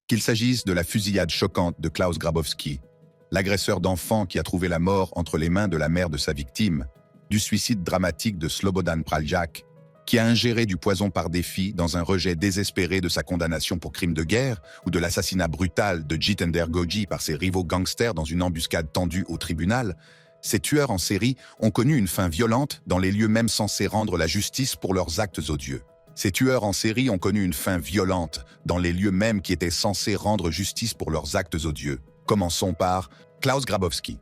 Qu'il s'agisse de la fusillade choquante de Klaus Grabowski, l'agresseur d'enfants qui a trouvé la mort entre les mains de la mère de sa victime, du suicide dramatique de Slobodan Praljak, qui a ingéré du poison par défi dans un rejet désespéré de sa condamnation pour crime de guerre, ou de l'assassinat brutal de Jitender Goji par ses rivaux gangsters dans une embuscade tendue au tribunal, ces tueurs en série ont connu une fin violente dans les lieux même censés rendre la justice pour leurs actes odieux. Ces tueurs en série ont connu une fin violente dans les lieux mêmes qui étaient censés rendre justice pour leurs actes odieux. Commençons par Klaus Grabowski.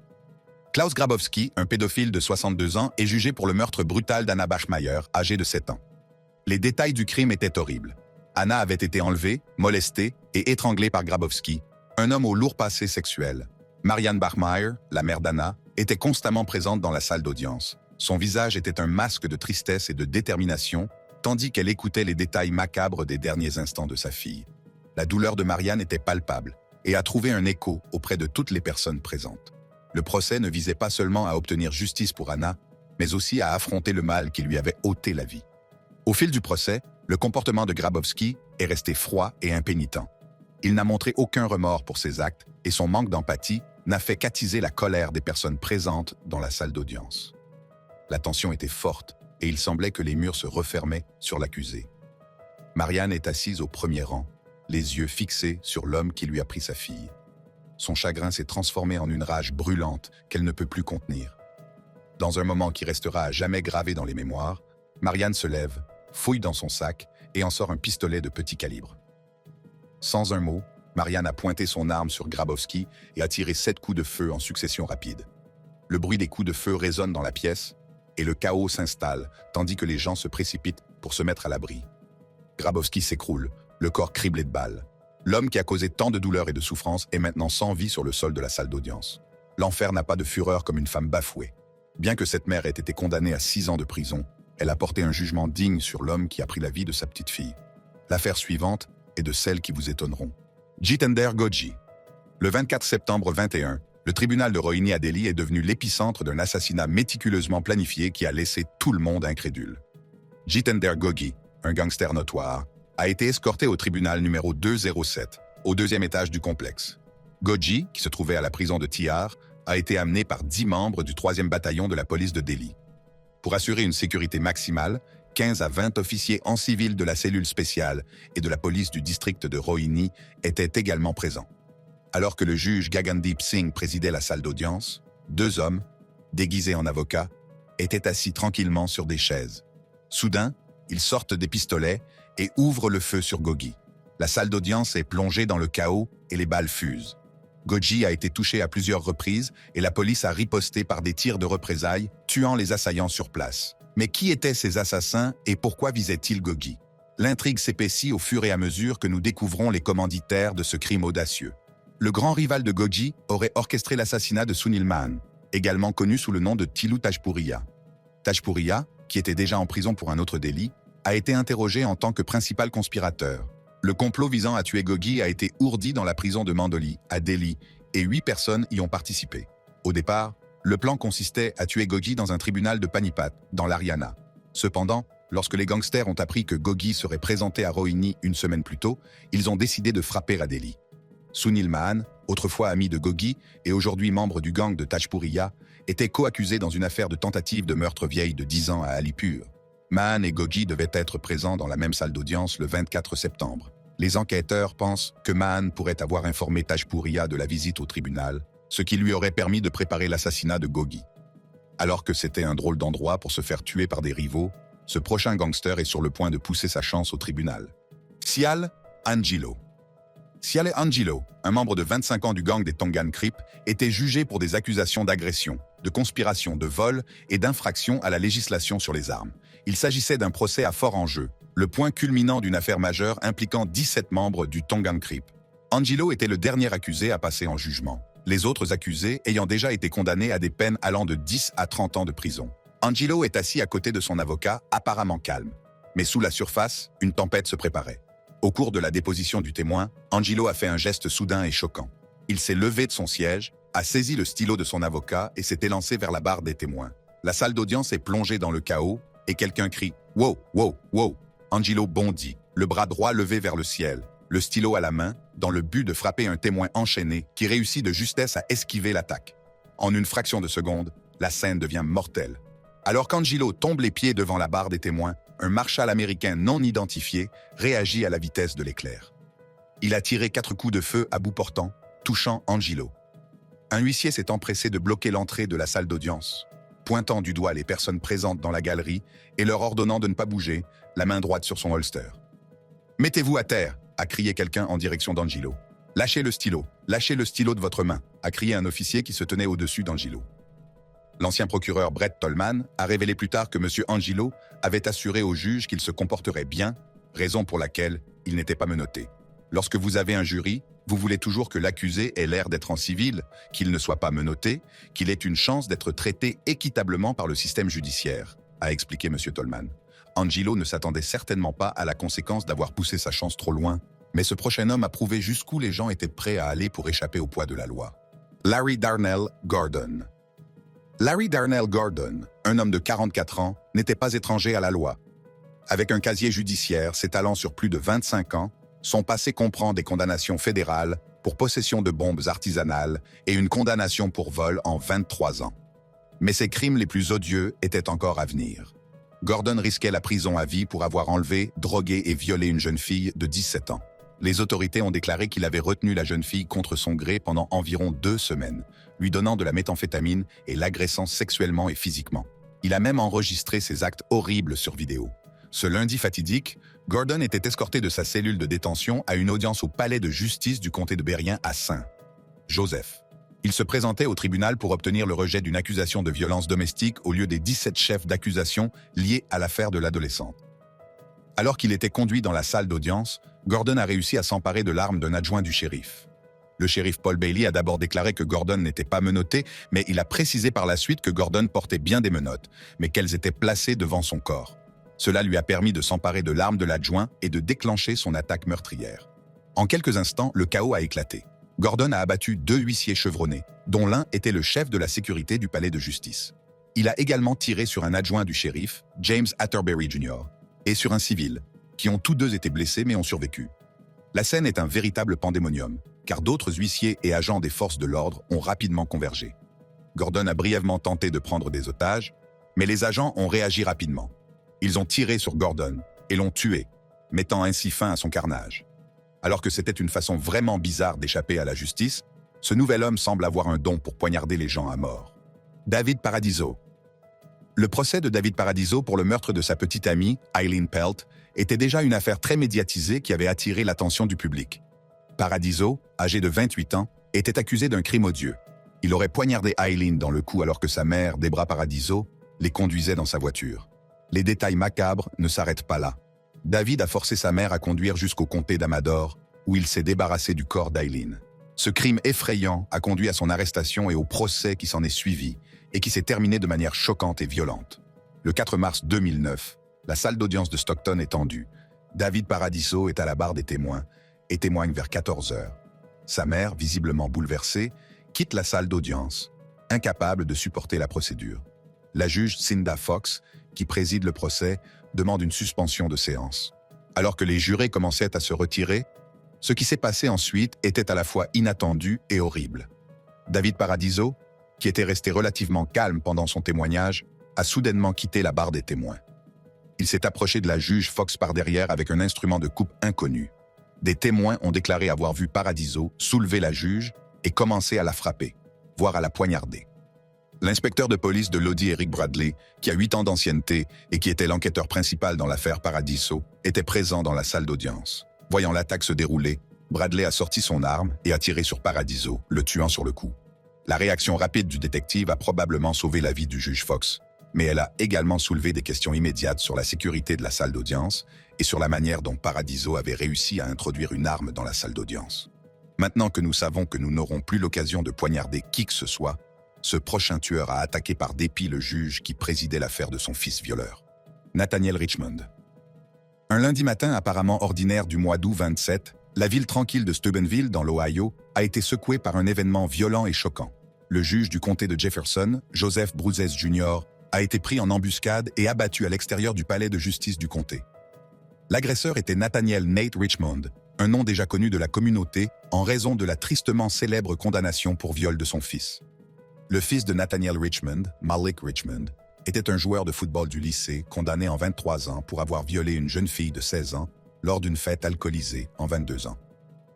Klaus Grabowski, un pédophile de 62 ans, est jugé pour le meurtre brutal d'Anna Bachmeier, âgée de 7 ans. Les détails du crime étaient horribles. Anna avait été enlevée, molestée et étranglée par Grabowski, un homme au lourd passé sexuel. Marianne Bachmeier, la mère d'Anna, était constamment présente dans la salle d'audience. Son visage était un masque de tristesse et de détermination, tandis qu'elle écoutait les détails macabres des derniers instants de sa fille. La douleur de Marianne était palpable et a trouvé un écho auprès de toutes les personnes présentes. Le procès ne visait pas seulement à obtenir justice pour Anna, mais aussi à affronter le mal qui lui avait ôté la vie. Au fil du procès, le comportement de Grabowski est resté froid et impénitent. Il n'a montré aucun remords pour ses actes et son manque d'empathie n'a fait qu'attiser la colère des personnes présentes dans la salle d'audience. La tension était forte et il semblait que les murs se refermaient sur l'accusé. Marianne est assise au premier rang, les yeux fixés sur l'homme qui lui a pris sa fille. Son chagrin s'est transformé en une rage brûlante qu'elle ne peut plus contenir. Dans un moment qui restera à jamais gravé dans les mémoires, Marianne se lève, fouille dans son sac et en sort un pistolet de petit calibre. Sans un mot, Marianne a pointé son arme sur Grabowski et a tiré 7 coups de feu en succession rapide. Le bruit des coups de feu résonne dans la pièce et le chaos s'installe, tandis que les gens se précipitent pour se mettre à l'abri. Grabowski s'écroule, le corps criblé de balles. L'homme qui a causé tant de douleur et de souffrance est maintenant sans vie sur le sol de la salle d'audience. L'enfer n'a pas de fureur comme une femme bafouée. Bien que cette mère ait été condamnée à 6 ans de prison, elle a porté un jugement digne sur l'homme qui a pris la vie de sa petite fille. L'affaire suivante est de celles qui vous étonneront. Jitender Goji. Le 24 septembre 21, le tribunal de Rohini à Delhi est devenu l'épicentre d'un assassinat méticuleusement planifié qui a laissé tout le monde incrédule. Jitender Goji, un gangster notoire, a été escorté au tribunal numéro 207, au 2e étage du complexe. Goji, qui se trouvait à la prison de Tihar, a été amené par 10 membres du 3e bataillon de la police de Delhi. Pour assurer une sécurité maximale, 15 à 20 officiers en civil de la cellule spéciale et de la police du district de Rohini étaient également présents. Alors que le juge Gagandeep Singh présidait la salle d'audience, 2 hommes, déguisés en avocats, étaient assis tranquillement sur des chaises. Soudain, ils sortent des pistolets et ouvrent le feu sur Goji. La salle d'audience est plongée dans le chaos et les balles fusent. Goji a été touché à plusieurs reprises et la police a riposté par des tirs de représailles, tuant les assaillants sur place. Mais qui étaient ces assassins et pourquoi visaient-ils Goji? L'intrigue s'épaissit au fur et à mesure que nous découvrons les commanditaires de ce crime audacieux. Le grand rival de Goji aurait orchestré l'assassinat de Sunil Man, également connu sous le nom de Tilu Tajpuria. Tajpuria, qui était déjà en prison pour un autre délit, a été interrogé en tant que principal conspirateur. Le complot visant à tuer Goji a été ourdi dans la prison de Mandoli, à Delhi, et 8 personnes y ont participé. Au départ, le plan consistait à tuer Goji dans un tribunal de Panipat, dans l'Haryana. Cependant, lorsque les gangsters ont appris que Goji serait présenté à Rohini une semaine plus tôt, ils ont décidé de frapper à Delhi. Sunil Mahan, autrefois ami de Goji et aujourd'hui membre du gang de Tajpuria, était co-accusé dans une affaire de tentative de meurtre vieille de 10 ans à Alipur. Mahan et Goji devaient être présents dans la même salle d'audience le 24 septembre. Les enquêteurs pensent que Mahan pourrait avoir informé Tajpuria de la visite au tribunal, ce qui lui aurait permis de préparer l'assassinat de Goji. Alors que c'était un drôle d'endroit pour se faire tuer par des rivaux, ce prochain gangster est sur le point de pousser sa chance au tribunal. Sial Angelo. Siale Angelo, un membre de 25 ans du gang des Tongan Crip, était jugé pour des accusations d'agression, de conspiration, de vol et d'infraction à la législation sur les armes. Il s'agissait d'un procès à fort enjeu, le point culminant d'une affaire majeure impliquant 17 membres du Tongan Crip. Angelo était le dernier accusé à passer en jugement, les autres accusés ayant déjà été condamnés à des peines allant de 10 à 30 ans de prison. Angelo est assis à côté de son avocat, apparemment calme. Mais sous la surface, une tempête se préparait. Au cours de la déposition du témoin, Angelo a fait un geste soudain et choquant. Il s'est levé de son siège, a saisi le stylo de son avocat et s'est élancé vers la barre des témoins. La salle d'audience est plongée dans le chaos et quelqu'un crie « Wow, wow, wow !» Angelo bondit, le bras droit levé vers le ciel, le stylo à la main, dans le but de frapper un témoin enchaîné qui réussit de justesse à esquiver l'attaque. En une fraction de seconde, la scène devient mortelle. Alors qu'Angelo tombe les pieds devant la barre des témoins, un marshal américain non identifié réagit à la vitesse de l'éclair. Il a tiré 4 coups de feu à bout portant, touchant Angelo. Un huissier s'est empressé de bloquer l'entrée de la salle d'audience, pointant du doigt les personnes présentes dans la galerie et leur ordonnant de ne pas bouger, la main droite sur son holster. « Mettez-vous à terre !» a crié quelqu'un en direction d'Angelo. « Lâchez le stylo de votre main !» a crié un officier qui se tenait au-dessus d'Angelo. L'ancien procureur Brett Tolman a révélé plus tard que M. Angelo avait assuré au juge qu'il se comporterait bien, raison pour laquelle il n'était pas menotté. Lorsque vous avez un jury, vous voulez toujours que l'accusé ait l'air d'être en civil, qu'il ne soit pas menotté, qu'il ait une chance d'être traité équitablement par le système judiciaire, a expliqué M. Tolman. Angelo ne s'attendait certainement pas à la conséquence d'avoir poussé sa chance trop loin, mais ce prochain homme a prouvé jusqu'où les gens étaient prêts à aller pour échapper au poids de la loi. Larry Darnell Gordon. Larry Darnell Gordon, un homme de 44 ans, n'était pas étranger à la loi. Avec un casier judiciaire s'étalant sur plus de 25 ans, son passé comprend des condamnations fédérales pour possession de bombes artisanales et une condamnation pour vol en 23 ans. Mais ses crimes les plus odieux étaient encore à venir. Gordon risquait la prison à vie pour avoir enlevé, drogué et violé une jeune fille de 17 ans. Les autorités ont déclaré qu'il avait retenu la jeune fille contre son gré pendant environ 2 semaines, lui donnant de la méthamphétamine et l'agressant sexuellement et physiquement. Il a même enregistré ces actes horribles sur vidéo. Ce lundi fatidique, Gordon était escorté de sa cellule de détention à une audience au palais de justice du comté de Berrien à Saint-Joseph. Il se présentait au tribunal pour obtenir le rejet d'une accusation de violence domestique au lieu des 17 chefs d'accusation liés à l'affaire de l'adolescente. Alors qu'il était conduit dans la salle d'audience, Gordon a réussi à s'emparer de l'arme d'un adjoint du shérif. Le shérif Paul Bailey a d'abord déclaré que Gordon n'était pas menotté, mais il a précisé par la suite que Gordon portait bien des menottes, mais qu'elles étaient placées devant son corps. Cela lui a permis de s'emparer de l'arme de l'adjoint et de déclencher son attaque meurtrière. En quelques instants, le chaos a éclaté. Gordon a abattu 2 huissiers chevronnés, dont l'un était le chef de la sécurité du palais de justice. Il a également tiré sur un adjoint du shérif, James Atterbury Jr., et sur un civil, qui ont tous deux été blessés mais ont survécu. La scène est un véritable pandémonium, car d'autres huissiers et agents des forces de l'ordre ont rapidement convergé. Gordon a brièvement tenté de prendre des otages, mais les agents ont réagi rapidement. Ils ont tiré sur Gordon et l'ont tué, mettant ainsi fin à son carnage. Alors que c'était une façon vraiment bizarre d'échapper à la justice, ce nouvel homme semble avoir un don pour poignarder les gens à mort. David Paradiso. Le procès de David Paradiso pour le meurtre de sa petite amie, Eileen Pelt, était déjà une affaire très médiatisée qui avait attiré l'attention du public. Paradiso, âgé de 28 ans, était accusé d'un crime odieux. Il aurait poignardé Eileen dans le cou alors que sa mère, Debra Paradiso, les conduisait dans sa voiture. Les détails macabres ne s'arrêtent pas là. David a forcé sa mère à conduire jusqu'au comté d'Amador, où il s'est débarrassé du corps d'Eileen. Ce crime effrayant a conduit à son arrestation et au procès qui s'en est suivi, et qui s'est terminé de manière choquante et violente. Le 4 mars 2009, la salle d'audience de Stockton est tendue. David Paradiso est à la barre des témoins et témoigne vers 14 heures. Sa mère, visiblement bouleversée, quitte la salle d'audience, incapable de supporter la procédure. La juge Cinda Fox, qui préside le procès, demande une suspension de séance. Alors que les jurés commençaient à se retirer, ce qui s'est passé ensuite était à la fois inattendu et horrible. David Paradiso, qui était resté relativement calme pendant son témoignage, a soudainement quitté la barre des témoins. Il s'est approché de la juge Fox par derrière avec un instrument de coupe inconnu. Des témoins ont déclaré avoir vu Paradiso soulever la juge et commencer à la frapper, voire à la poignarder. L'inspecteur de police de Lodi, Eric Bradley, qui a 8 ans d'ancienneté et qui était l'enquêteur principal dans l'affaire Paradiso, était présent dans la salle d'audience. Voyant l'attaque se dérouler, Bradley a sorti son arme et a tiré sur Paradiso, le tuant sur le coup. La réaction rapide du détective a probablement sauvé la vie du juge Fox, mais elle a également soulevé des questions immédiates sur la sécurité de la salle d'audience et sur la manière dont Paradiso avait réussi à introduire une arme dans la salle d'audience. Maintenant que nous savons que nous n'aurons plus l'occasion de poignarder qui que ce soit, ce prochain tueur a attaqué par dépit le juge qui présidait l'affaire de son fils violeur. Nathaniel Richmond. Un lundi matin apparemment ordinaire du mois d'août 27, la ville tranquille de Steubenville, dans l'Ohio, a été secouée par un événement violent et choquant. Le juge du comté de Jefferson, Joseph Bruzzese Jr., a été pris en embuscade et abattu à l'extérieur du palais de justice du comté. L'agresseur était Nathaniel Nate Richmond, un nom déjà connu de la communauté en raison de la tristement célèbre condamnation pour viol de son fils. Le fils de Nathaniel Richmond, Malik Richmond, était un joueur de football du lycée condamné en 23 ans pour avoir violé une jeune fille de 16 ans lors d'une fête alcoolisée en 22 ans.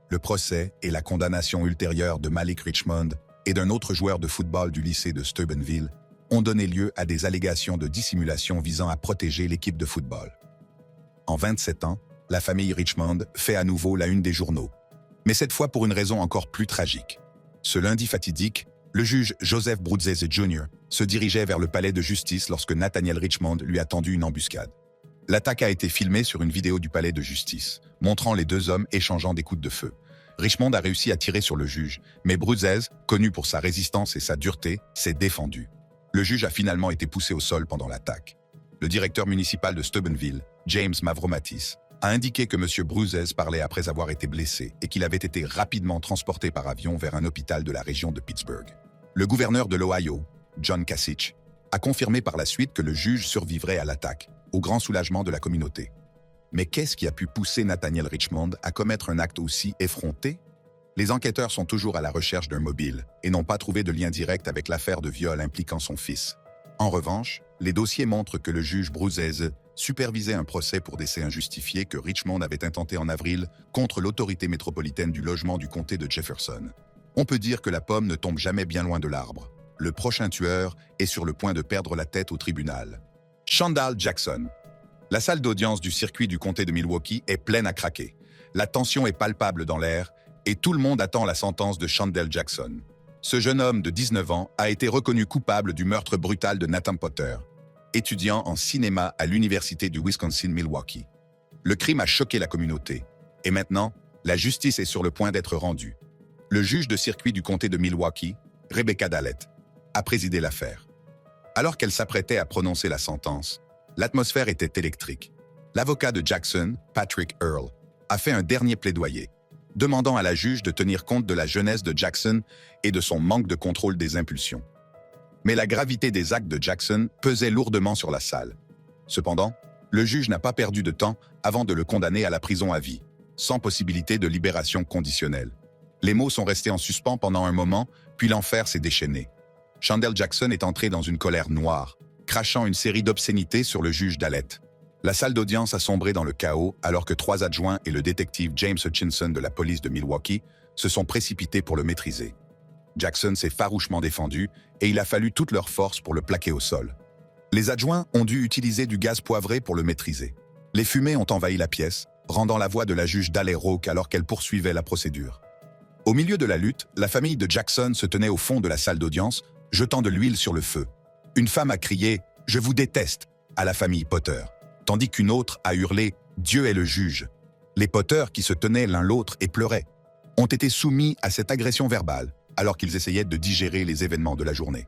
Le procès et la condamnation ultérieure de Malik Richmond et d'un autre joueur de football du lycée de Steubenville ont donné lieu à des allégations de dissimulation visant à protéger l'équipe de football. En 27 ans, la famille Richmond fait à nouveau la une des journaux, mais cette fois pour une raison encore plus tragique. Ce lundi fatidique, le juge Joseph Bruzzese Jr. se dirigeait vers le palais de justice lorsque Nathaniel Richmond lui a tendu une embuscade. L'attaque a été filmée sur une vidéo du palais de justice, montrant les deux hommes échangeant des coups de feu. Richmond a réussi à tirer sur le juge, mais Bruzzese, connu pour sa résistance et sa dureté, s'est défendu. Le juge a finalement été poussé au sol pendant l'attaque. Le directeur municipal de Steubenville, James Mavromatis, a indiqué que M. Bruzzese parlait après avoir été blessé et qu'il avait été rapidement transporté par avion vers un hôpital de la région de Pittsburgh. Le gouverneur de l'Ohio, John Kasich, a confirmé par la suite que le juge survivrait à l'attaque, au grand soulagement de la communauté. Mais qu'est-ce qui a pu pousser Nathaniel Richmond à commettre un acte aussi effronté? Les enquêteurs sont toujours à la recherche d'un mobile et n'ont pas trouvé de lien direct avec l'affaire de viol impliquant son fils. En revanche, les dossiers montrent que le juge Bruzzese supervisait un procès pour décès injustifié que Richmond avait intenté en avril contre l'autorité métropolitaine du logement du comté de Jefferson. On peut dire que la pomme ne tombe jamais bien loin de l'arbre. Le prochain tueur est sur le point de perdre la tête au tribunal. Chandal Jackson. La salle d'audience du circuit du comté de Milwaukee est pleine à craquer. La tension est palpable dans l'air et tout le monde attend la sentence de Chandel Jackson. Ce jeune homme de 19 ans a été reconnu coupable du meurtre brutal de Nathan Potter, étudiant en cinéma à l'université du Wisconsin-Milwaukee. Le crime a choqué la communauté et maintenant, la justice est sur le point d'être rendue. Le juge de circuit du comté de Milwaukee, Rebecca Dallett, a présidé l'affaire. Alors qu'elle s'apprêtait à prononcer la sentence, l'atmosphère était électrique. L'avocat de Jackson, Patrick Earl, a fait un dernier plaidoyer, demandant à la juge de tenir compte de la jeunesse de Jackson et de son manque de contrôle des impulsions. Mais la gravité des actes de Jackson pesait lourdement sur la salle. Cependant, le juge n'a pas perdu de temps avant de le condamner à la prison à vie, sans possibilité de libération conditionnelle. Les mots sont restés en suspens pendant un moment, puis l'enfer s'est déchaîné. Chandel Jackson est entré dans une colère noire, crachant une série d'obscénités sur le juge Dallett. La salle d'audience a sombré dans le chaos alors que 3 adjoints et le détective James Hutchinson de la police de Milwaukee se sont précipités pour le maîtriser. Jackson s'est farouchement défendu et il a fallu toute leur force pour le plaquer au sol. Les adjoints ont dû utiliser du gaz poivré pour le maîtriser. Les fumées ont envahi la pièce, rendant la voix de la juge Dalley rauque alors qu'elle poursuivait la procédure. Au milieu de la lutte, la famille de Jackson se tenait au fond de la salle d'audience, jetant de l'huile sur le feu. Une femme a crié « Je vous déteste » à la famille Potter, tandis qu'une autre a hurlé « Dieu est le juge ». Les Potter, qui se tenaient l'un l'autre et pleuraient, ont été soumis à cette agression verbale alors qu'ils essayaient de digérer les événements de la journée.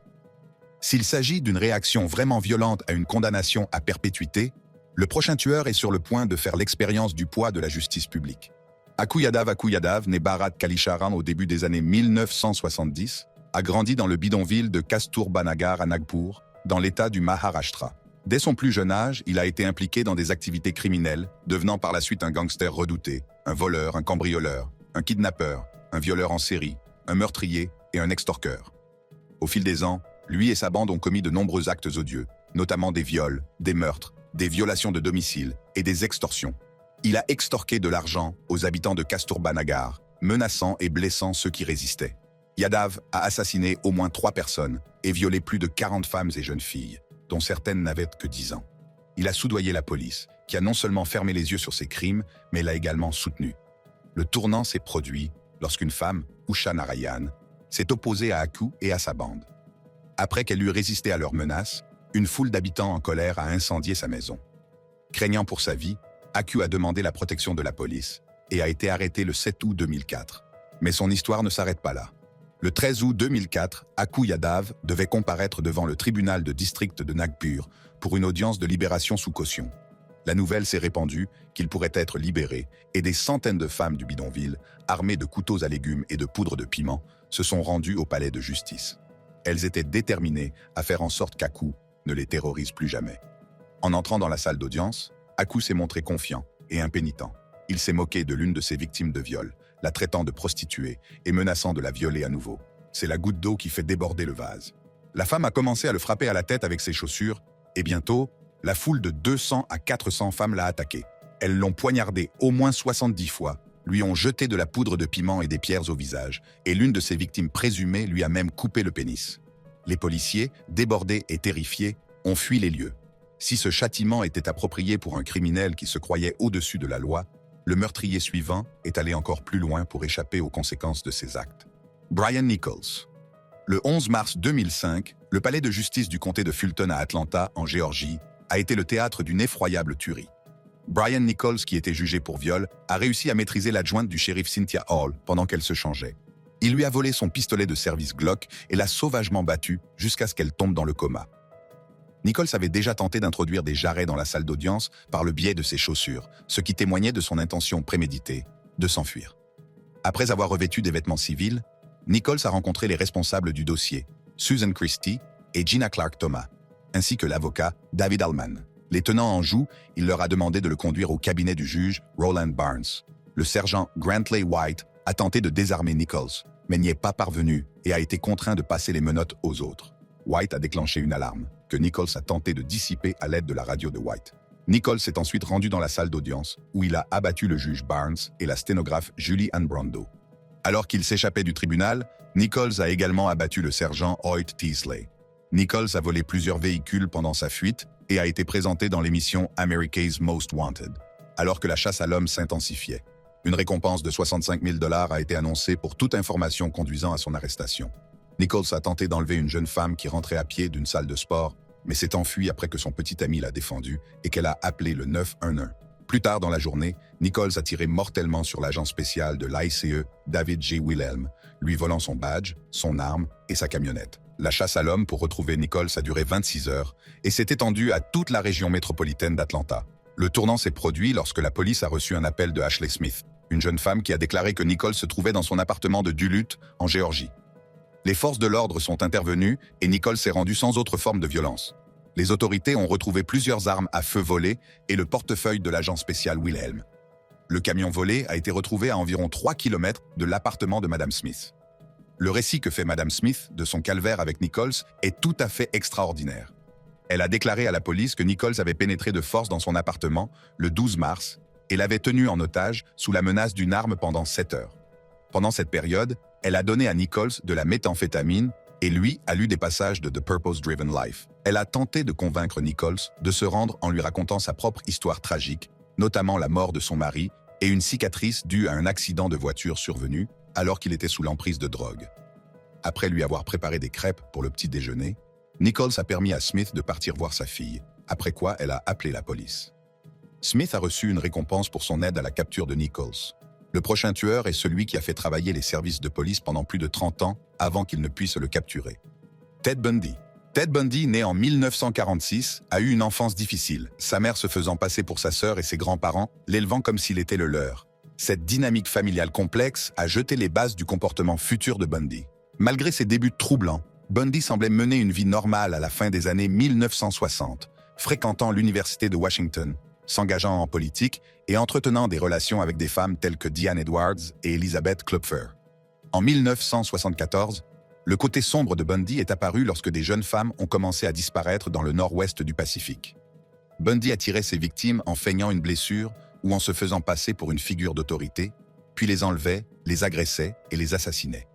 S'il s'agit d'une réaction vraiment violente à une condamnation à perpétuité, le prochain tueur est sur le point de faire l'expérience du poids de la justice publique. Akuyadav, né Bharat Kalisharan au début des années 1970, a grandi dans le bidonville de Kasturba-Nagar à Nagpur, dans l'état du Maharashtra. Dès son plus jeune âge, il a été impliqué dans des activités criminelles, devenant par la suite un gangster redouté, un voleur, un cambrioleur, un kidnappeur, un violeur en série, un meurtrier et un extorqueur. Au fil des ans, lui et sa bande ont commis de nombreux actes odieux, notamment des viols, des meurtres, des violations de domicile et des extorsions. Il a extorqué de l'argent aux habitants de Kasturba-Nagar, menaçant et blessant ceux qui résistaient. Yadav a assassiné au moins 3 personnes et violé plus de 40 femmes et jeunes filles, dont certaines n'avaient que 10 ans. Il a soudoyé la police, qui a non seulement fermé les yeux sur ses crimes, mais l'a également soutenu. Le tournant s'est produit lorsqu'une femme, Usha Narayan, s'est opposée à Aku et à sa bande. Après qu'elle eut résisté à leurs menaces, une foule d'habitants en colère a incendié sa maison. Craignant pour sa vie, Aku a demandé la protection de la police et a été arrêté le 7 août 2004. Mais son histoire ne s'arrête pas là. Le 13 août 2004, Aku Yadav devait comparaître devant le tribunal de district de Nagpur pour une audience de libération sous caution. La nouvelle s'est répandue qu'il pourrait être libéré et des centaines de femmes du bidonville, armées de couteaux à légumes et de poudre de piment, se sont rendues au palais de justice. Elles étaient déterminées à faire en sorte qu'Aku ne les terrorise plus jamais. En entrant dans la salle d'audience, Aku s'est montré confiant et impénitent. Il s'est moqué de l'une de ses victimes de viol, la traitant de prostituée et menaçant de la violer à nouveau. C'est la goutte d'eau qui fait déborder le vase. La femme a commencé à le frapper à la tête avec ses chaussures, et bientôt, la foule de 200 à 400 femmes l'a attaqué. Elles l'ont poignardé au moins 70 fois, lui ont jeté de la poudre de piment et des pierres au visage, et l'une de ses victimes présumées lui a même coupé le pénis. Les policiers, débordés et terrifiés, ont fui les lieux. Si ce châtiment était approprié pour un criminel qui se croyait au-dessus de la loi, le meurtrier suivant est allé encore plus loin pour échapper aux conséquences de ses actes. Brian Nichols. Le 11 mars 2005, le palais de justice du comté de Fulton à Atlanta, en Géorgie, a été le théâtre d'une effroyable tuerie. Brian Nichols, qui était jugé pour viol, a réussi à maîtriser l'adjointe du shérif Cynthia Hall pendant qu'elle se changeait. Il lui a volé son pistolet de service Glock et l'a sauvagement battue jusqu'à ce qu'elle tombe dans le coma. Nichols avait déjà tenté d'introduire des jarrets dans la salle d'audience par le biais de ses chaussures, ce qui témoignait de son intention préméditée de s'enfuir. Après avoir revêtu des vêtements civils, Nichols a rencontré les responsables du dossier, Susan Christie et Gina Clark Thomas, ainsi que l'avocat David Allman. Les tenant en joue, il leur a demandé de le conduire au cabinet du juge Roland Barnes. Le sergent Grantley White a tenté de désarmer Nichols, mais n'y est pas parvenu et a été contraint de passer les menottes aux autres. White a déclenché une alarme, que Nichols a tenté de dissiper à l'aide de la radio de White. Nichols s'est ensuite rendu dans la salle d'audience, où il a abattu le juge Barnes et la sténographe Julie Ann Brando. Alors qu'il s'échappait du tribunal, Nichols a également abattu le sergent Hoyt Teasley. Nichols a volé plusieurs véhicules pendant sa fuite et a été présenté dans l'émission America's Most Wanted, alors que la chasse à l'homme s'intensifiait. Une récompense de 65 000 $ a été annoncée pour toute information conduisant à son arrestation. Nichols a tenté d'enlever une jeune femme qui rentrait à pied d'une salle de sport, mais s'est enfui après que son petit ami l'a défendue et qu'elle a appelé le 911. Plus tard dans la journée, Nichols a tiré mortellement sur l'agent spécial de l'ICE, David J. Wilhelm, lui volant son badge, son arme et sa camionnette. La chasse à l'homme pour retrouver Nichols a duré 26 heures et s'est étendue à toute la région métropolitaine d'Atlanta. Le tournant s'est produit lorsque la police a reçu un appel de Ashley Smith, une jeune femme qui a déclaré que Nichols se trouvait dans son appartement de Duluth, en Géorgie. Les forces de l'ordre sont intervenues et Nichols s'est rendu sans autre forme de violence. Les autorités ont retrouvé plusieurs armes à feu volées et le portefeuille de l'agent spécial Wilhelm. Le camion volé a été retrouvé à environ 3 km de l'appartement de Mme Smith. Le récit que fait Mme Smith de son calvaire avec Nichols est tout à fait extraordinaire. Elle a déclaré à la police que Nichols avait pénétré de force dans son appartement le 12 mars et l'avait tenu en otage sous la menace d'une arme pendant 7 heures. Pendant cette période, elle a donné à Nichols de la méthamphétamine et lui a lu des passages de The Purpose Driven Life. Elle a tenté de convaincre Nichols de se rendre en lui racontant sa propre histoire tragique, notamment la mort de son mari et une cicatrice due à un accident de voiture survenu alors qu'il était sous l'emprise de drogue. Après lui avoir préparé des crêpes pour le petit déjeuner, Nichols a permis à Smith de partir voir sa fille, après quoi elle a appelé la police. Smith a reçu une récompense pour son aide à la capture de Nichols. Le prochain tueur est celui qui a fait travailler les services de police pendant plus de 30 ans avant qu'ils ne puissent le capturer. Ted Bundy. Ted Bundy, né en 1946, a eu une enfance difficile, sa mère se faisant passer pour sa sœur et ses grands-parents, l'élevant comme s'il était le leur. Cette dynamique familiale complexe a jeté les bases du comportement futur de Bundy. Malgré ses débuts troublants, Bundy semblait mener une vie normale à la fin des années 1960, fréquentant l'université de Washington, s'engageant en politique et entretenant des relations avec des femmes telles que Diane Edwards et Elizabeth Klopfer. En 1974, le côté sombre de Bundy est apparu lorsque des jeunes femmes ont commencé à disparaître dans le nord-ouest du Pacifique. Bundy attirait ses victimes en feignant une blessure ou en se faisant passer pour une figure d'autorité, puis les enlevait, les agressait et les assassinait.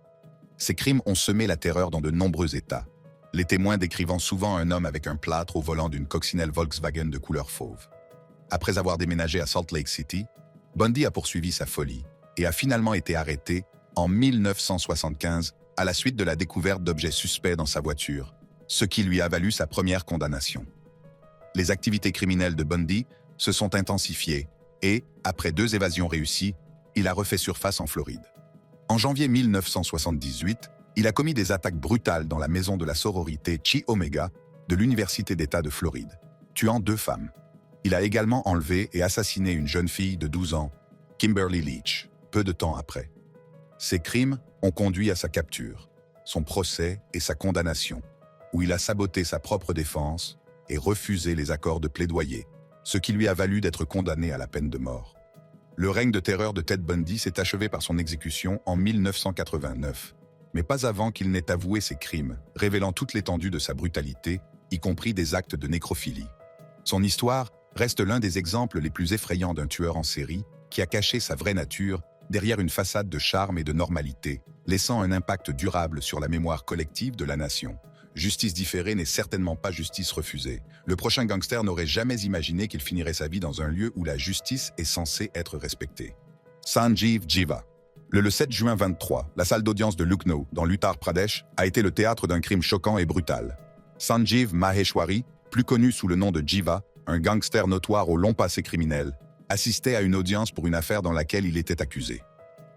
Ces crimes ont semé la terreur dans de nombreux États, les témoins décrivant souvent un homme avec un plâtre au volant d'une coccinelle Volkswagen de couleur fauve. Après avoir déménagé à Salt Lake City, Bundy a poursuivi sa folie et a finalement été arrêté en 1975 à la suite de la découverte d'objets suspects dans sa voiture, ce qui lui a valu sa première condamnation. Les activités criminelles de Bundy se sont intensifiées et, après 2 évasions réussies, il a refait surface en Floride. En janvier 1978, il a commis des attaques brutales dans la maison de la sororité Chi Omega de l'Université d'État de Floride, tuant 2 femmes. Il a également enlevé et assassiné une jeune fille de 12 ans, Kimberly Leach, peu de temps après. Ces crimes ont conduit à sa capture, son procès et sa condamnation, où il a saboté sa propre défense et refusé les accords de plaidoyer, ce qui lui a valu d'être condamné à la peine de mort. Le règne de terreur de Ted Bundy s'est achevé par son exécution en 1989, mais pas avant qu'il n'ait avoué ses crimes, révélant toute l'étendue de sa brutalité, y compris des actes de nécrophilie. Son histoire reste l'un des exemples les plus effrayants d'un tueur en série qui a caché sa vraie nature derrière une façade de charme et de normalité, laissant un impact durable sur la mémoire collective de la nation. Justice différée n'est certainement pas justice refusée. Le prochain gangster n'aurait jamais imaginé qu'il finirait sa vie dans un lieu où la justice est censée être respectée. Sanjeev Jiva. Le 7 juin 23, la salle d'audience de Lucknow, dans l'Uttar Pradesh, a été le théâtre d'un crime choquant et brutal. Sanjeev Maheshwari, plus connu sous le nom de Jiva, un gangster notoire au long passé criminel, assistait à une audience pour une affaire dans laquelle il était accusé.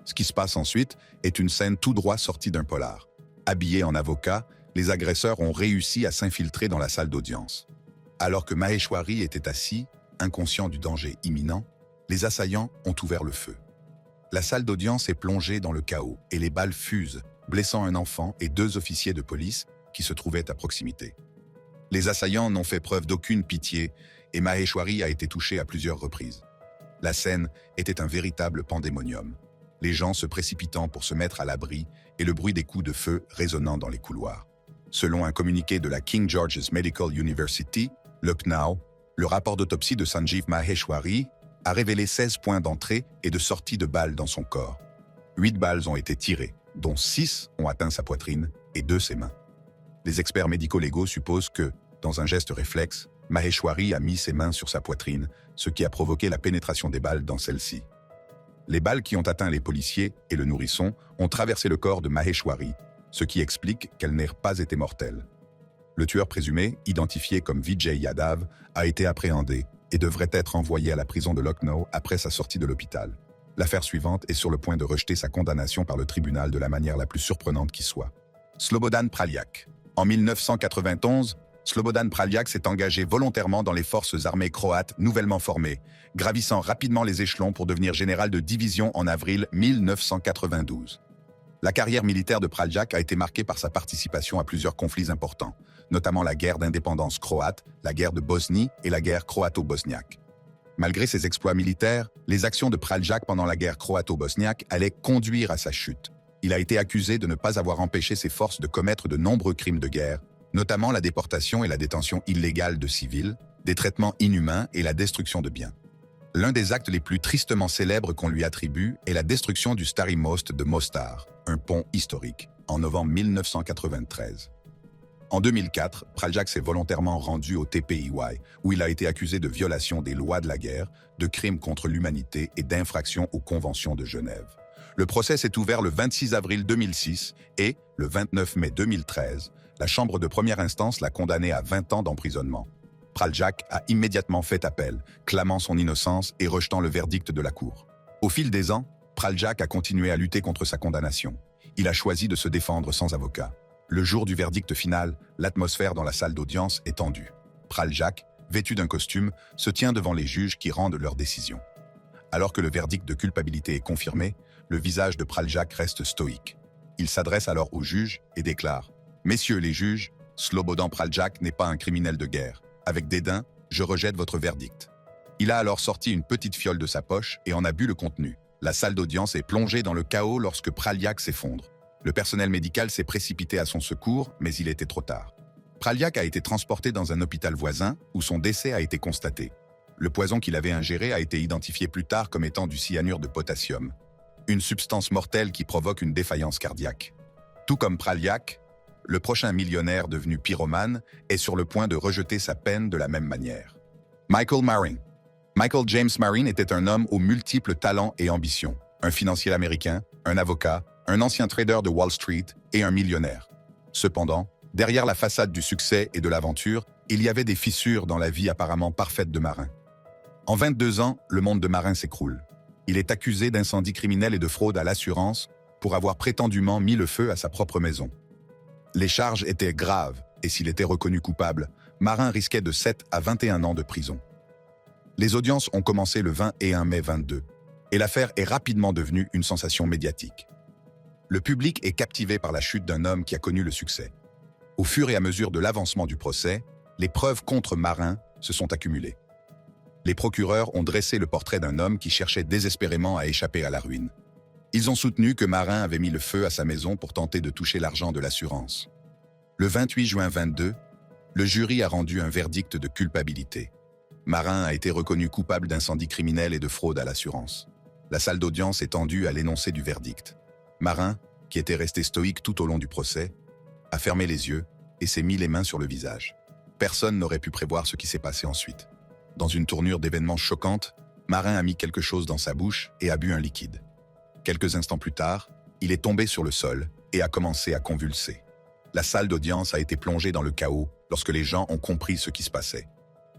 Ce qui se passe ensuite est une scène tout droit sortie d'un polar. Habillés en avocat, les agresseurs ont réussi à s'infiltrer dans la salle d'audience. Alors que Maheshwari était assis, inconscient du danger imminent, les assaillants ont ouvert le feu. La salle d'audience est plongée dans le chaos et les balles fusent, blessant un enfant et 2 officiers de police qui se trouvaient à proximité. Les assaillants n'ont fait preuve d'aucune pitié et Maheshwari a été touché à plusieurs reprises. La scène était un véritable pandémonium. Les gens se précipitant pour se mettre à l'abri et le bruit des coups de feu résonnant dans les couloirs. Selon un communiqué de la King George's Medical University, Lucknow, le rapport d'autopsie de Sanjeev Maheshwari a révélé 16 points d'entrée et de sortie de balles dans son corps. 8 balles ont été tirées, dont 6 ont atteint sa poitrine et 2 ses mains. Les experts médico-légaux supposent que, dans un geste réflexe, Maheshwari a mis ses mains sur sa poitrine, ce qui a provoqué la pénétration des balles dans celle-ci. Les balles qui ont atteint les policiers et le nourrisson ont traversé le corps de Maheshwari, ce qui explique qu'elle n'ait pas été mortelle. Le tueur présumé, identifié comme Vijay Yadav, a été appréhendé et devrait être envoyé à la prison de Lucknow après sa sortie de l'hôpital. L'affaire suivante est sur le point de rejeter sa condamnation par le tribunal de la manière la plus surprenante qui soit. Slobodan Praljak. En 1991, Slobodan Praljak s'est engagé volontairement dans les forces armées croates nouvellement formées, gravissant rapidement les échelons pour devenir général de division en avril 1992. La carrière militaire de Praljak a été marquée par sa participation à plusieurs conflits importants, notamment la guerre d'indépendance croate, la guerre de Bosnie et la guerre croato-bosniaque. Malgré ses exploits militaires, les actions de Praljak pendant la guerre croato-bosniaque allaient conduire à sa chute. Il a été accusé de ne pas avoir empêché ses forces de commettre de nombreux crimes de guerre, notamment la déportation et la détention illégale de civils, des traitements inhumains et la destruction de biens. L'un des actes les plus tristement célèbres qu'on lui attribue est la destruction du Stari Most de Mostar, un pont historique, en novembre 1993. En 2004, Praljak s'est volontairement rendu au TPIY, où il a été accusé de violation des lois de la guerre, de crimes contre l'humanité et d'infraction aux conventions de Genève. Le procès s'est ouvert le 26 avril 2006 et, le 29 mai 2013, la Chambre de première instance l'a condamné à 20 ans d'emprisonnement. Praljak a immédiatement fait appel, clamant son innocence et rejetant le verdict de la Cour. Au fil des ans, Praljak a continué à lutter contre sa condamnation. Il a choisi de se défendre sans avocat. Le jour du verdict final, l'atmosphère dans la salle d'audience est tendue. Praljak, vêtu d'un costume, se tient devant les juges qui rendent leur décision. Alors que le verdict de culpabilité est confirmé, le visage de Praljak reste stoïque. Il s'adresse alors aux juges et déclare « Messieurs les juges, Slobodan Praljak n'est pas un criminel de guerre. Avec dédain, je rejette votre verdict. » Il a alors sorti une petite fiole de sa poche et en a bu le contenu. La salle d'audience est plongée dans le chaos lorsque Praljak s'effondre. Le personnel médical s'est précipité à son secours, mais il était trop tard. Praljak a été transporté dans un hôpital voisin où son décès a été constaté. Le poison qu'il avait ingéré a été identifié plus tard comme étant du cyanure de potassium, une substance mortelle qui provoque une défaillance cardiaque. Tout comme Praljak, le prochain millionnaire devenu pyromane est sur le point de rejeter sa peine de la même manière. Michael Marin. Michael James Marin était un homme aux multiples talents et ambitions. Un financier américain, un avocat, un ancien trader de Wall Street et un millionnaire. Cependant, derrière la façade du succès et de l'aventure, il y avait des fissures dans la vie apparemment parfaite de Marin. En 22 ans, le monde de Marin s'écroule. Il est accusé d'incendie criminel et de fraude à l'assurance pour avoir prétendument mis le feu à sa propre maison. Les charges étaient graves et s'il était reconnu coupable, Marin risquait de 7 à 21 ans de prison. Les audiences ont commencé le 21 mai 22 et l'affaire est rapidement devenue une sensation médiatique. Le public est captivé par la chute d'un homme qui a connu le succès. Au fur et à mesure de l'avancement du procès, les preuves contre Marin se sont accumulées. Les procureurs ont dressé le portrait d'un homme qui cherchait désespérément à échapper à la ruine. Ils ont soutenu que Marin avait mis le feu à sa maison pour tenter de toucher l'argent de l'assurance. Le 28 juin 22, le jury a rendu un verdict de culpabilité. Marin a été reconnu coupable d'incendie criminel et de fraude à l'assurance. La salle d'audience est tendue à l'énoncé du verdict. Marin, qui était resté stoïque tout au long du procès, a fermé les yeux et s'est mis les mains sur le visage. Personne n'aurait pu prévoir ce qui s'est passé ensuite. Dans une tournure d'événements choquante, Marin a mis quelque chose dans sa bouche et a bu un liquide. Quelques instants plus tard, il est tombé sur le sol et a commencé à convulser. La salle d'audience a été plongée dans le chaos lorsque les gens ont compris ce qui se passait.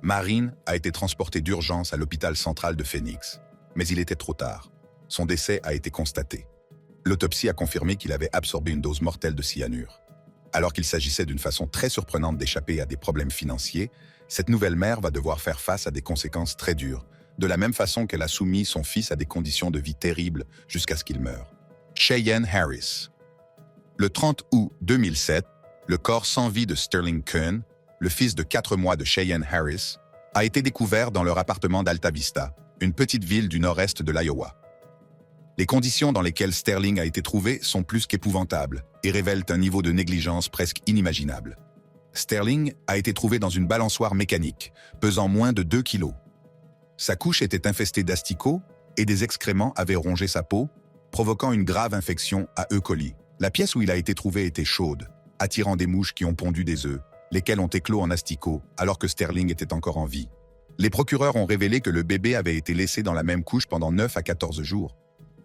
Marin a été transporté d'urgence à l'hôpital central de Phoenix, mais il était trop tard. Son décès a été constaté. L'autopsie a confirmé qu'il avait absorbé une dose mortelle de cyanure. Alors qu'il s'agissait d'une façon très surprenante d'échapper à des problèmes financiers, cette nouvelle mère va devoir faire face à des conséquences très dures, de la même façon qu'elle a soumis son fils à des conditions de vie terribles jusqu'à ce qu'il meure. Cheyenne Harris. Le 30 août 2007, le corps sans vie de Sterling Kern, le fils de 4 mois de Cheyenne Harris, a été découvert dans leur appartement d'Alta Vista, une petite ville du nord-est de l'Iowa. Les conditions dans lesquelles Sterling a été trouvé sont plus qu'épouvantables et révèlent un niveau de négligence presque inimaginable. Sterling a été trouvé dans une balançoire mécanique, pesant moins de 2 kilos. Sa couche était infestée d'asticots et des excréments avaient rongé sa peau, provoquant une grave infection à E. coli. La pièce où il a été trouvé était chaude, attirant des mouches qui ont pondu des œufs, lesquels ont éclos en asticots alors que Sterling était encore en vie. Les procureurs ont révélé que le bébé avait été laissé dans la même couche pendant 9 à 14 jours.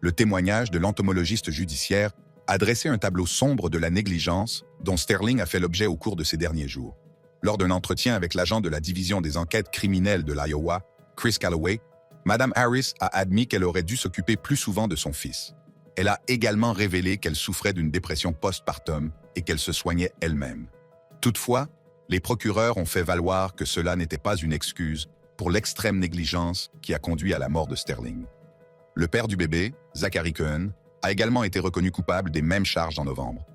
Le témoignage de l'entomologiste judiciaire a dressé un tableau sombre de la négligence dont Sterling a fait l'objet au cours de ces derniers jours. Lors d'un entretien avec l'agent de la division des enquêtes criminelles de l'Iowa, Chris Calloway, Mme Harris a admis qu'elle aurait dû s'occuper plus souvent de son fils. Elle a également révélé qu'elle souffrait d'une dépression postpartum et qu'elle se soignait elle-même. Toutefois, les procureurs ont fait valoir que cela n'était pas une excuse pour l'extrême négligence qui a conduit à la mort de Sterling. Le père du bébé, Zachary Cohen, a également été reconnu coupable des mêmes charges en novembre.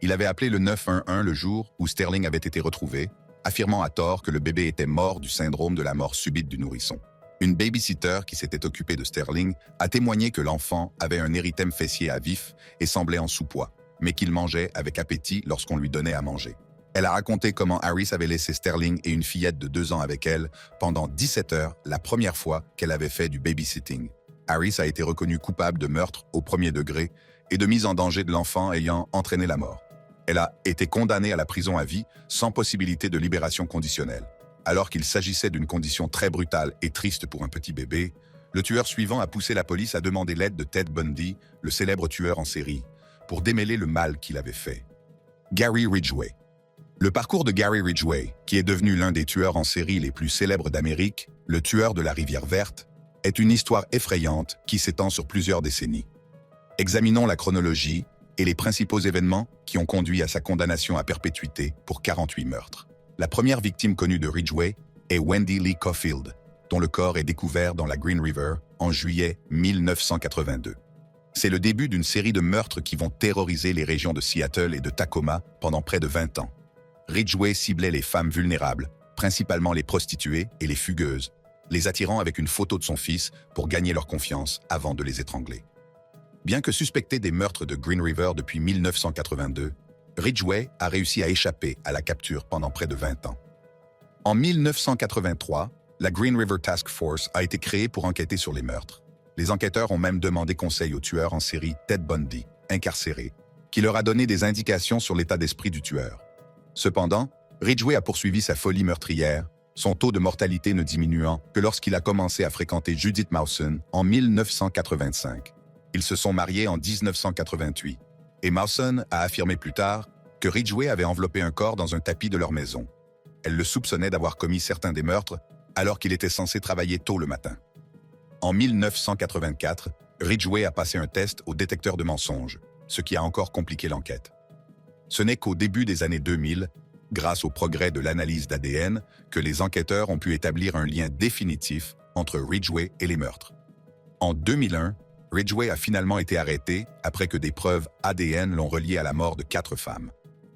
Il avait appelé le 911 le jour où Sterling avait été retrouvé, affirmant à tort que le bébé était mort du syndrome de la mort subite du nourrisson. Une babysitter qui s'était occupée de Sterling a témoigné que l'enfant avait un érythème fessier à vif et semblait en sous-poids, mais qu'il mangeait avec appétit lorsqu'on lui donnait à manger. Elle a raconté comment Harris avait laissé Sterling et une fillette de 2 ans avec elle pendant 17 heures la première fois qu'elle avait fait du babysitting. Harris a été reconnue coupable de meurtre au premier degré et de mise en danger de l'enfant ayant entraîné la mort. Elle a été condamnée à la prison à vie sans possibilité de libération conditionnelle. Alors qu'il s'agissait d'une condition très brutale et triste pour un petit bébé, le tueur suivant a poussé la police à demander l'aide de Ted Bundy, le célèbre tueur en série, pour démêler le mal qu'il avait fait. Gary Ridgway. Le parcours de Gary Ridgway, qui est devenu l'un des tueurs en série les plus célèbres d'Amérique, le tueur de la Rivière Verte, est une histoire effrayante qui s'étend sur plusieurs décennies. Examinons la chronologie et les principaux événements qui ont conduit à sa condamnation à perpétuité pour 48 meurtres. La première victime connue de Ridgway est Wendy Lee Caulfield, dont le corps est découvert dans la Green River en juillet 1982. C'est le début d'une série de meurtres qui vont terroriser les régions de Seattle et de Tacoma pendant près de 20 ans. Ridgway ciblait les femmes vulnérables, principalement les prostituées et les fugueuses, les attirant avec une photo de son fils pour gagner leur confiance avant de les étrangler. Bien que suspecté des meurtres de Green River depuis 1982, Ridgway a réussi à échapper à la capture pendant près de 20 ans. En 1983, la Green River Task Force a été créée pour enquêter sur les meurtres. Les enquêteurs ont même demandé conseil au tueur en série Ted Bundy, incarcéré, qui leur a donné des indications sur l'état d'esprit du tueur. Cependant, Ridgway a poursuivi sa folie meurtrière, son taux de mortalité ne diminuant que lorsqu'il a commencé à fréquenter Judith Mawson en 1985. Ils se sont mariés en 1988, et Mawson a affirmé plus tard que Ridgway avait enveloppé un corps dans un tapis de leur maison. Elle le soupçonnait d'avoir commis certains des meurtres alors qu'il était censé travailler tôt le matin. En 1984, Ridgway a passé un test au détecteur de mensonges, ce qui a encore compliqué l'enquête. Ce n'est qu'au début des années 2000, grâce au progrès de l'analyse d'ADN, que les enquêteurs ont pu établir un lien définitif entre Ridgway et les meurtres. En 2001, Ridgway a finalement été arrêté après que des preuves ADN l'ont relié à la mort de 4 femmes.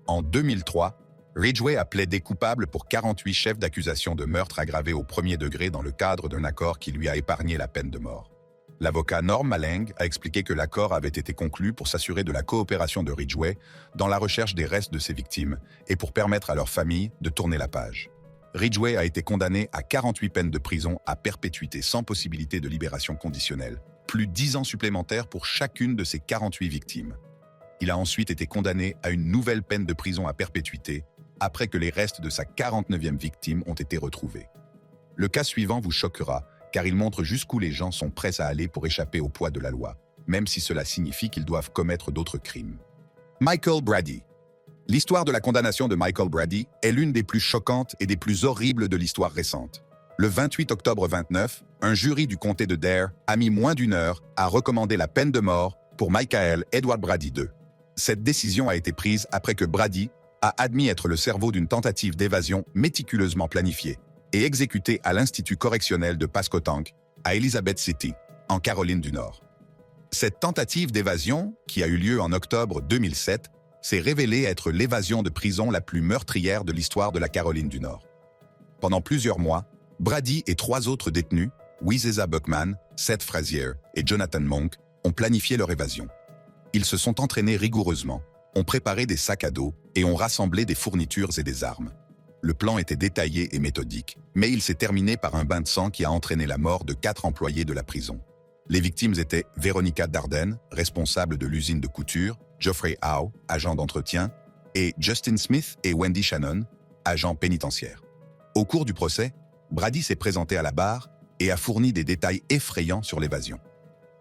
En 2003, Ridgway a plaidé coupable pour 48 chefs d'accusation de meurtre aggravé au premier degré dans le cadre d'un accord qui lui a épargné la peine de mort. L'avocat Norm Maleng a expliqué que l'accord avait été conclu pour s'assurer de la coopération de Ridgway dans la recherche des restes de ses victimes et pour permettre à leur famille de tourner la page. Ridgway a été condamné à 48 peines de prison à perpétuité sans possibilité de libération conditionnelle, plus 10 ans supplémentaires pour chacune de ses 48 victimes. Il a ensuite été condamné à une nouvelle peine de prison à perpétuité après que les restes de sa 49e victime ont été retrouvés. Le cas suivant vous choquera, car il montre jusqu'où les gens sont prêts à aller pour échapper au poids de la loi, même si cela signifie qu'ils doivent commettre d'autres crimes. Michael Brady. L'histoire de la condamnation de Michael Brady est l'une des plus choquantes et des plus horribles de l'histoire récente. Le 28 octobre 29, un jury du comté de Dare a mis moins d'une heure à recommander la peine de mort pour Michael Edward Brady II. Cette décision a été prise après que Brady a admis être le cerveau d'une tentative d'évasion méticuleusement planifiée et exécutée à l'Institut correctionnel de Pasquotank, à Elizabeth City, en Caroline du Nord. Cette tentative d'évasion, qui a eu lieu en octobre 2007, s'est révélée être l'évasion de prison la plus meurtrière de l'histoire de la Caroline du Nord. Pendant plusieurs mois, Brady et 3 autres détenus, Wizeza Buckman, Seth Frazier et Jonathan Monk, ont planifié leur évasion. Ils se sont entraînés rigoureusement, ont préparé des sacs à dos et ont rassemblé des fournitures et des armes. Le plan était détaillé et méthodique, mais il s'est terminé par un bain de sang qui a entraîné la mort de 4 employés de la prison. Les victimes étaient Veronica Darden, responsable de l'usine de couture, Geoffrey Howe, agent d'entretien, et Justin Smith et Wendy Shannon, agents pénitentiaires. Au cours du procès, Brady s'est présenté à la barre et a fourni des détails effrayants sur l'évasion.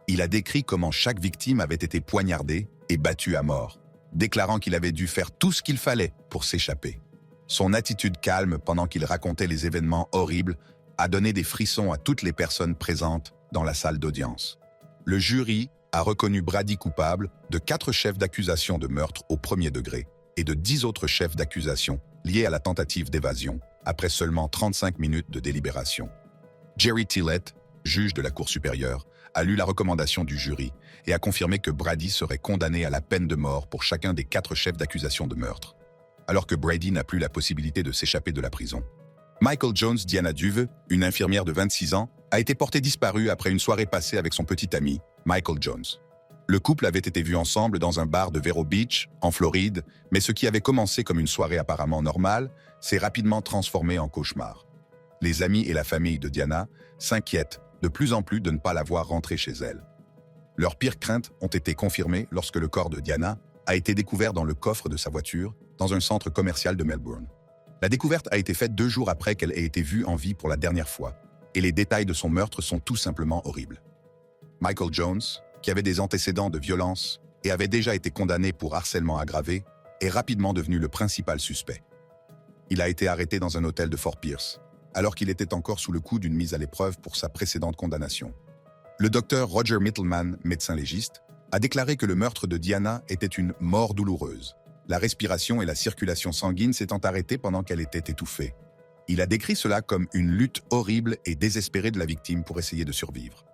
Il a décrit comment chaque victime avait été poignardée et battue à mort, déclarant qu'il avait dû faire tout ce qu'il fallait pour s'échapper. Son attitude calme pendant qu'il racontait les événements horribles a donné des frissons à toutes les personnes présentes dans la salle d'audience. Le jury a reconnu Brady coupable de 4 chefs d'accusation de meurtre au premier degré et de 10 autres chefs d'accusation liés à la tentative d'évasion, après seulement 35 minutes de délibération. Jerry Tillett, juge de la Cour supérieure, a lu la recommandation du jury et a confirmé que Brady serait condamné à la peine de mort pour chacun des 4 chefs d'accusation de meurtre, alors que Brady n'a plus la possibilité de s'échapper de la prison. Michael Jones Diana Duve, une infirmière de 26 ans, a été portée disparue après une soirée passée avec son petit ami, Michael Jones. Le couple avait été vu ensemble dans un bar de Vero Beach, en Floride, mais ce qui avait commencé comme une soirée apparemment normale s'est rapidement transformé en cauchemar. Les amis et la famille de Diana s'inquiètent de plus en plus de ne pas la voir rentrer chez elle. Leurs pires craintes ont été confirmées lorsque le corps de Diana a été découvert dans le coffre de sa voiture dans un centre commercial de Melbourne. La découverte a été faite 2 jours après qu'elle ait été vue en vie pour la dernière fois, et les détails de son meurtre sont tout simplement horribles. Michael Jones, qui avait des antécédents de violence et avait déjà été condamné pour harcèlement aggravé, est rapidement devenu le principal suspect. Il a été arrêté dans un hôtel de Fort Pierce, alors qu'il était encore sous le coup d'une mise à l'épreuve pour sa précédente condamnation. Le docteur Roger Mittelman, médecin légiste, a déclaré que le meurtre de Diana était une mort douloureuse, la respiration et la circulation sanguine s'étant arrêtées pendant qu'elle était étouffée. Il a décrit cela comme une lutte horrible et désespérée de la victime pour essayer de survivre.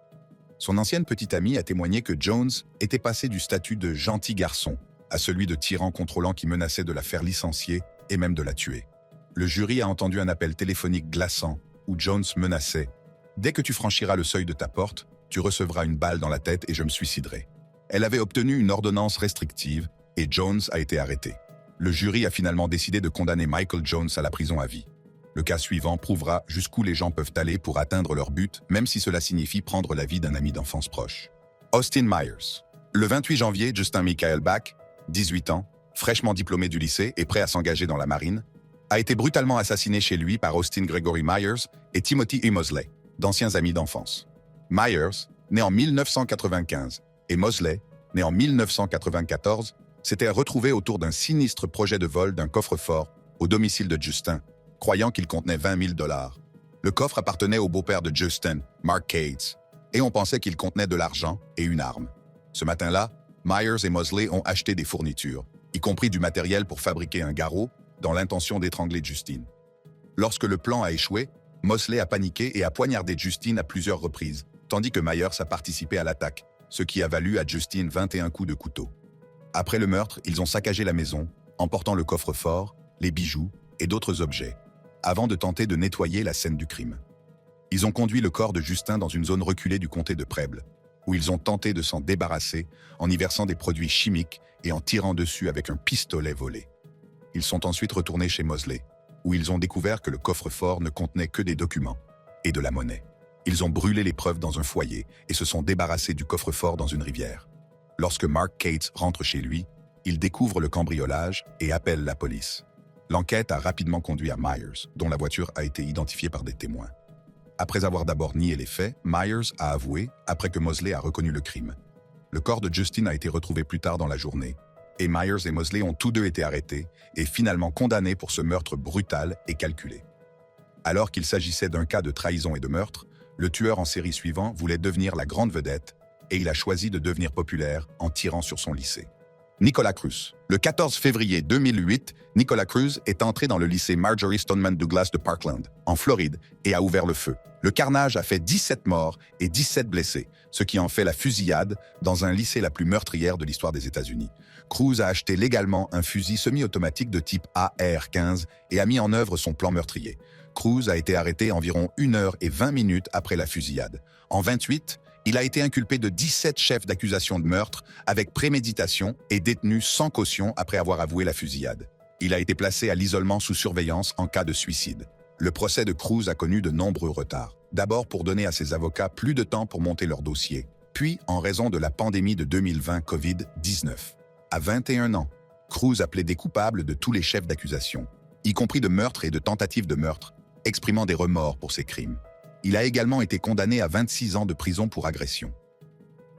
Son ancienne petite amie a témoigné que Jones était passé du statut de gentil garçon à celui de tyran contrôlant qui menaçait de la faire licencier et même de la tuer. Le jury a entendu un appel téléphonique glaçant où Jones menaçait « Dès que tu franchiras le seuil de ta porte, tu recevras une balle dans la tête et je me suiciderai ». Elle avait obtenu une ordonnance restrictive et Jones a été arrêté. Le jury a finalement décidé de condamner Michael Jones à la prison à vie. Le cas suivant prouvera jusqu'où les gens peuvent aller pour atteindre leur but, même si cela signifie prendre la vie d'un ami d'enfance proche. Austin Myers. Le 28 janvier, Justin Michael Bach, 18 ans, fraîchement diplômé du lycée et prêt à s'engager dans la marine, a été brutalement assassiné chez lui par Austin Gregory Myers et Timothy E. Mosley, d'anciens amis d'enfance. Myers, né en 1995, et Mosley, né en 1994, s'étaient retrouvés autour d'un sinistre projet de vol d'un coffre-fort au domicile de Justin, croyant qu'il contenait 20 000 $. Le coffre appartenait au beau-père de Justin, Mark Cates, et on pensait qu'il contenait de l'argent et une arme. Ce matin-là, Myers et Mosley ont acheté des fournitures, y compris du matériel pour fabriquer un garrot, dans l'intention d'étrangler Justine. Lorsque le plan a échoué, Mosley a paniqué et a poignardé Justine à plusieurs reprises, tandis que Myers a participé à l'attaque, ce qui a valu à Justine 21 coups de couteau. Après le meurtre, ils ont saccagé la maison, emportant le coffre-fort, les bijoux et d'autres objets, avant de tenter de nettoyer la scène du crime. Ils ont conduit le corps de Justin dans une zone reculée du comté de Preble, où ils ont tenté de s'en débarrasser en y versant des produits chimiques et en tirant dessus avec un pistolet volé. Ils sont ensuite retournés chez Mosley, où ils ont découvert que le coffre-fort ne contenait que des documents et de la monnaie. Ils ont brûlé les preuves dans un foyer et se sont débarrassés du coffre-fort dans une rivière. Lorsque Mark Cates rentre chez lui, il découvre le cambriolage et appelle la police. L'enquête a rapidement conduit à Myers, dont la voiture a été identifiée par des témoins. Après avoir d'abord nié les faits, Myers a avoué après que Mosley a reconnu le crime. Le corps de Justin a été retrouvé plus tard dans la journée, et Myers et Mosley ont tous deux été arrêtés et finalement condamnés pour ce meurtre brutal et calculé. Alors qu'il s'agissait d'un cas de trahison et de meurtre, le tueur en série suivant voulait devenir la grande vedette et il a choisi de devenir populaire en tirant sur son lycée. Nicholas Cruz. Le 14 février 2008, Nicholas Cruz est entré dans le lycée Marjory Stoneman Douglas de Parkland, en Floride, et a ouvert le feu. Le carnage a fait 17 morts et 17 blessés, ce qui en fait la fusillade dans un lycée la plus meurtrière de l'histoire des États-Unis. Cruz a acheté légalement un fusil semi-automatique de type AR-15 et a mis en œuvre son plan meurtrier. Cruz a été arrêté environ 1 heure et 20 minutes après la fusillade. En 28, il a été inculpé de 17 chefs d'accusation de meurtre avec préméditation et détenu sans caution après avoir avoué la fusillade. Il a été placé à l'isolement sous surveillance en cas de suicide. Le procès de Cruz a connu de nombreux retards. D'abord pour donner à ses avocats plus de temps pour monter leur dossier, puis en raison de la pandémie de 2020 COVID-19. À 21 ans, Cruz a plaidé coupable de tous les chefs d'accusation, y compris de meurtre et de tentative de meurtre, exprimant des remords pour ses crimes. Il a également été condamné à 26 ans de prison pour agression.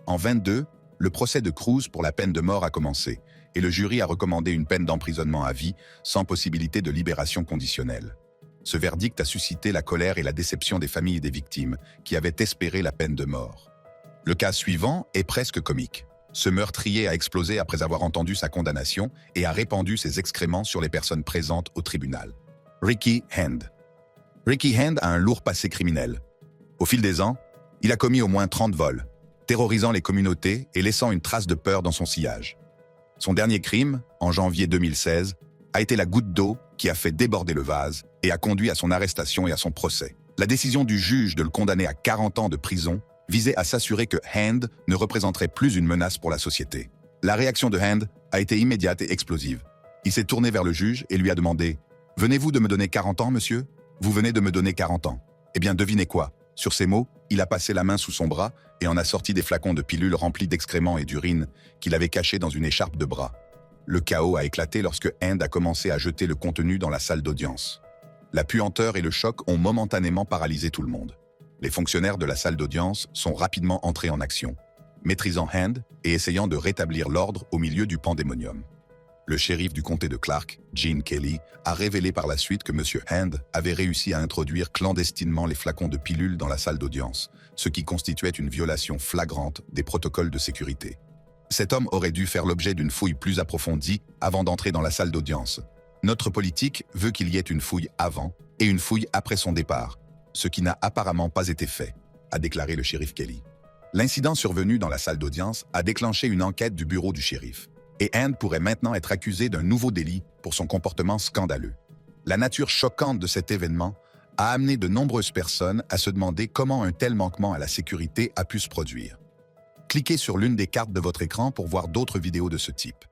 En 22, le procès de Cruz pour la peine de mort a commencé, et le jury a recommandé une peine d'emprisonnement à vie, sans possibilité de libération conditionnelle. Ce verdict a suscité la colère et la déception des familles des victimes, qui avaient espéré la peine de mort. Le cas suivant est presque comique. Ce meurtrier a explosé après avoir entendu sa condamnation et a répandu ses excréments sur les personnes présentes au tribunal. Ricky Hand. Ricky Hand a un lourd passé criminel. Au fil des ans, il a commis au moins 30 vols, terrorisant les communautés et laissant une trace de peur dans son sillage. Son dernier crime, en janvier 2016, a été la goutte d'eau qui a fait déborder le vase et a conduit à son arrestation et à son procès. La décision du juge de le condamner à 40 ans de prison visait à s'assurer que Hand ne représenterait plus une menace pour la société. La réaction de Hand a été immédiate et explosive. Il s'est tourné vers le juge et lui a demandé « Venez-vous de me donner 40 ans, monsieur ? Vous venez de me donner 40 ans. Eh bien, devinez quoi ? » Sur ces mots, il a passé la main sous son bras et en a sorti des flacons de pilules remplis d'excréments et d'urine qu'il avait cachés dans une écharpe de bras. Le chaos a éclaté lorsque Hand a commencé à jeter le contenu dans la salle d'audience. La puanteur et le choc ont momentanément paralysé tout le monde. Les fonctionnaires de la salle d'audience sont rapidement entrés en action, maîtrisant Hand et essayant de rétablir l'ordre au milieu du pandémonium. Le shérif du comté de Clark, Gene Kelly, a révélé par la suite que M. Hand avait réussi à introduire clandestinement les flacons de pilules dans la salle d'audience, ce qui constituait une violation flagrante des protocoles de sécurité. Cet homme aurait dû faire l'objet d'une fouille plus approfondie avant d'entrer dans la salle d'audience. Notre politique veut qu'il y ait une fouille avant et une fouille après son départ, ce qui n'a apparemment pas été fait, a déclaré le shérif Kelly. L'incident survenu dans la salle d'audience a déclenché une enquête du bureau du shérif, et Hand pourrait maintenant être accusé d'un nouveau délit pour son comportement scandaleux. La nature choquante de cet événement a amené de nombreuses personnes à se demander comment un tel manquement à la sécurité a pu se produire. Cliquez sur l'une des cartes de votre écran pour voir d'autres vidéos de ce type.